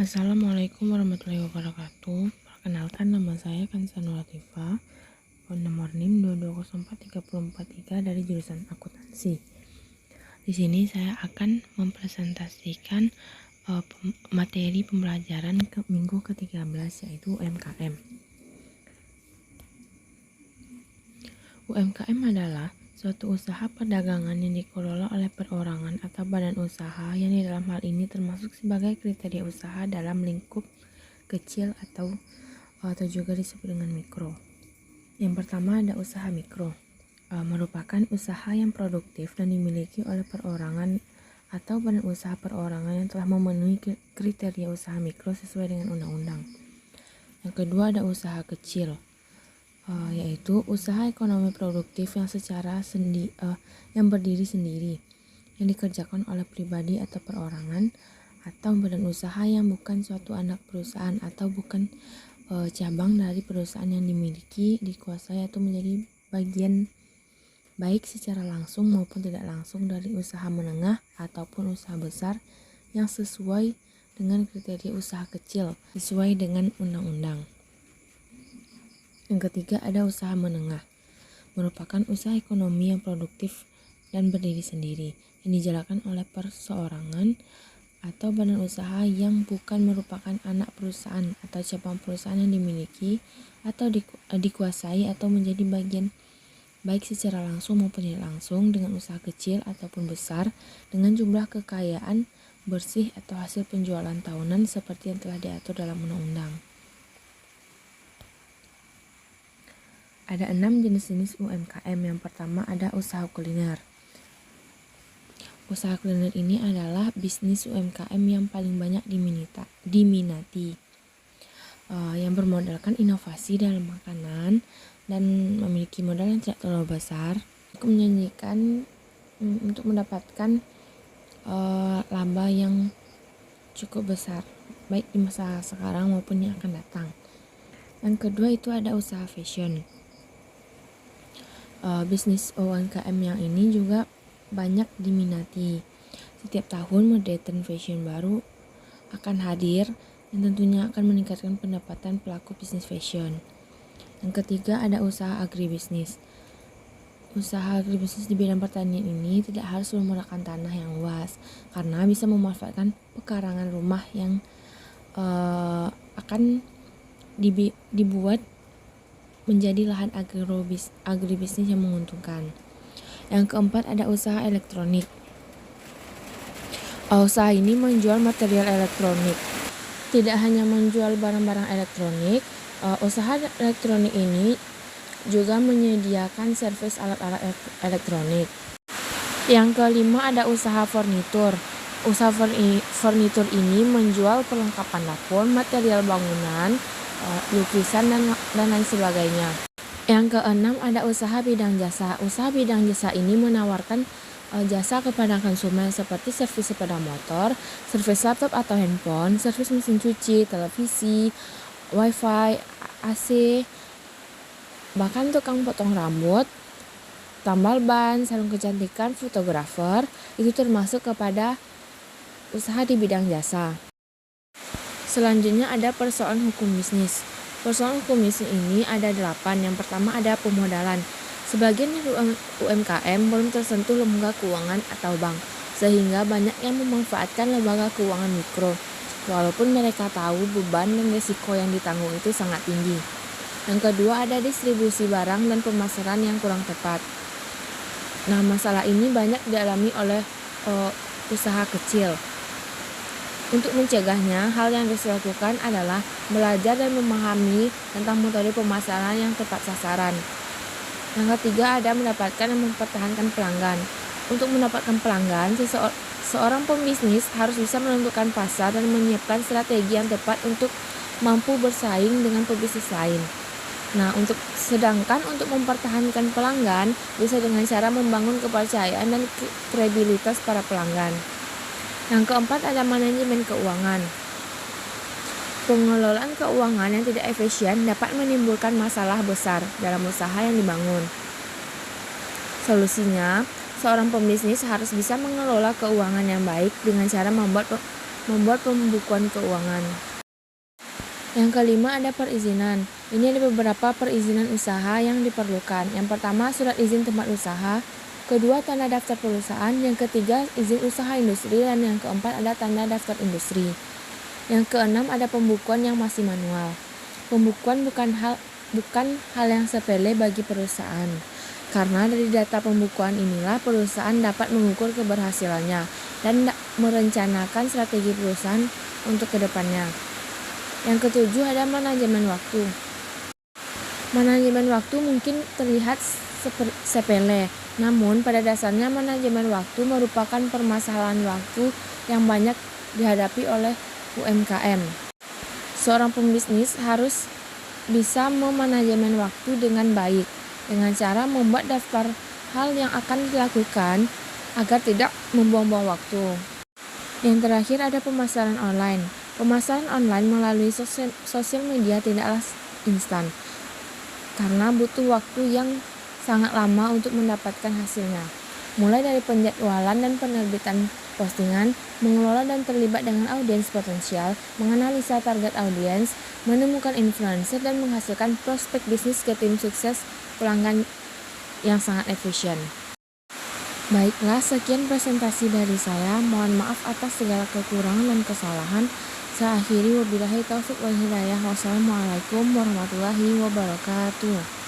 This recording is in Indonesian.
Assalamualaikum warahmatullahi wabarakatuh. Perkenalkan, nama saya Kansanul Latifah, nomor NIM 2204343 dari jurusan akuntansi. Di sini saya akan mempresentasikan materi pembelajaran minggu ke-13, yaitu UMKM. UMKM adalah suatu usaha perdagangan yang dikelola oleh perorangan atau badan usaha yang di dalam hal ini termasuk sebagai kriteria usaha dalam lingkup kecil atau juga disebut dengan mikro. Yang pertama ada usaha mikro, merupakan usaha yang produktif dan dimiliki oleh perorangan atau badan usaha perorangan yang telah memenuhi kriteria usaha mikro sesuai dengan undang-undang. Yang kedua ada usaha kecil, yaitu usaha ekonomi produktif yang yang berdiri sendiri, yang dikerjakan oleh pribadi atau perorangan atau badan usaha yang bukan suatu anak perusahaan atau bukan cabang dari perusahaan yang dimiliki, dikuasai atau menjadi bagian baik secara langsung maupun tidak langsung dari usaha menengah ataupun usaha besar yang sesuai dengan kriteria usaha kecil sesuai dengan undang-undang. Yang ketiga ada usaha menengah, merupakan usaha ekonomi yang produktif dan berdiri sendiri, yang dijalankan oleh perseorangan atau badan usaha yang bukan merupakan anak perusahaan atau cabang perusahaan yang dimiliki atau dikuasai atau menjadi bagian baik secara langsung maupun tidak langsung dengan usaha kecil ataupun besar dengan jumlah kekayaan bersih atau hasil penjualan tahunan seperti yang telah diatur dalam undang-undang. Ada 6 jenis UMKM. Yang pertama ada usaha kuliner. Usaha kuliner ini adalah bisnis UMKM yang paling banyak diminati, yang bermodalkan inovasi dalam makanan dan memiliki modal yang tidak terlalu besar untuk mendapatkan laba yang cukup besar baik di masa sekarang maupun yang akan datang. Yang kedua itu ada usaha fashion. Bisnis UMKM yang ini juga banyak diminati. Setiap tahun modern fashion baru akan hadir yang tentunya akan meningkatkan pendapatan pelaku bisnis fashion. Yang ketiga ada usaha agribisnis. Usaha agribisnis di bidang pertanian ini tidak harus menggunakan tanah yang luas karena bisa memanfaatkan pekarangan rumah yang akan dibuat menjadi lahan agribisnis yang menguntungkan. Yang keempat ada usaha elektronik. Usaha ini menjual material elektronik. Tidak hanya menjual barang-barang elektronik, usaha elektronik ini juga menyediakan servis alat-alat elektronik. Yang kelima ada usaha furnitur. Usaha furnitur ini menjual perlengkapan dapur, material bangunan, lukisan dan lain sebagainya. Yang keenam ada usaha bidang jasa. Usaha bidang jasa ini menawarkan jasa kepada konsumen seperti servis sepeda motor, servis laptop atau handphone, servis mesin cuci, televisi, wifi, AC, bahkan tukang potong rambut, tambal ban, salon kecantikan, fotografer, itu termasuk kepada usaha di bidang jasa. Selanjutnya ada persoalan hukum bisnis. Persoalan hukum bisnis ini ada 8. Yang pertama ada pemodalan. Sebagian dari UMKM belum tersentuh lembaga keuangan atau bank, sehingga banyak yang memanfaatkan lembaga keuangan mikro, walaupun mereka tahu beban dan risiko yang ditanggung itu sangat tinggi. Yang kedua ada distribusi barang dan pemasaran yang kurang tepat. Nah, masalah ini banyak dialami oleh usaha kecil. Untuk mencegahnya, hal yang harus dilakukan adalah belajar dan memahami tentang metode pemasaran yang tepat sasaran. Yang ketiga ada mendapatkan dan mempertahankan pelanggan. Untuk mendapatkan pelanggan, seorang pembisnis harus bisa menentukan pasar dan menyiapkan strategi yang tepat untuk mampu bersaing dengan pebisnis lain. Nah, sedangkan untuk mempertahankan pelanggan bisa dengan cara membangun kepercayaan dan kredibilitas para pelanggan. Yang keempat ada manajemen keuangan. Pengelolaan keuangan yang tidak efisien dapat menimbulkan masalah besar dalam usaha yang dibangun. Solusinya, seorang pembisnis harus bisa mengelola keuangan yang baik dengan cara membuat membuat pembukuan keuangan. Yang kelima ada perizinan. Ini ada beberapa perizinan usaha yang diperlukan. Yang pertama, surat izin tempat usaha. Kedua, tanda daftar perusahaan. Yang ketiga, izin usaha industri. Dan yang keempat, ada tanda daftar industri. Yang keenam, ada pembukuan yang masih manual. Pembukuan bukan hal yang sepele bagi perusahaan. Karena dari data pembukuan inilah perusahaan dapat mengukur keberhasilannya dan merencanakan strategi perusahaan untuk kedepannya. Yang ketujuh ada manajemen waktu. Manajemen waktu mungkin terlihat sepele, namun pada dasarnya manajemen waktu merupakan permasalahan waktu yang banyak dihadapi oleh UMKM. Seorang pembisnis harus bisa memanajemen waktu dengan baik, dengan cara membuat daftar hal yang akan dilakukan agar tidak membuang-buang waktu. Yang terakhir ada pemasaran online. Pemasaran online melalui sosial media tidaklah instan, karena butuh waktu yang sangat lama untuk mendapatkan hasilnya. Mulai dari penjadwalan dan penerbitan postingan, mengelola dan terlibat dengan audiens potensial, menganalisa target audiens, menemukan influencer, dan menghasilkan prospek bisnis ke tim sukses pelanggan yang sangat efisien. Baiklah, sekian presentasi dari saya. Mohon maaf atas segala kekurangan dan kesalahan. Saya akhiri, wabillahi taufiq wal hidayah. Wassalamualaikum warahmatullahi wabarakatuh.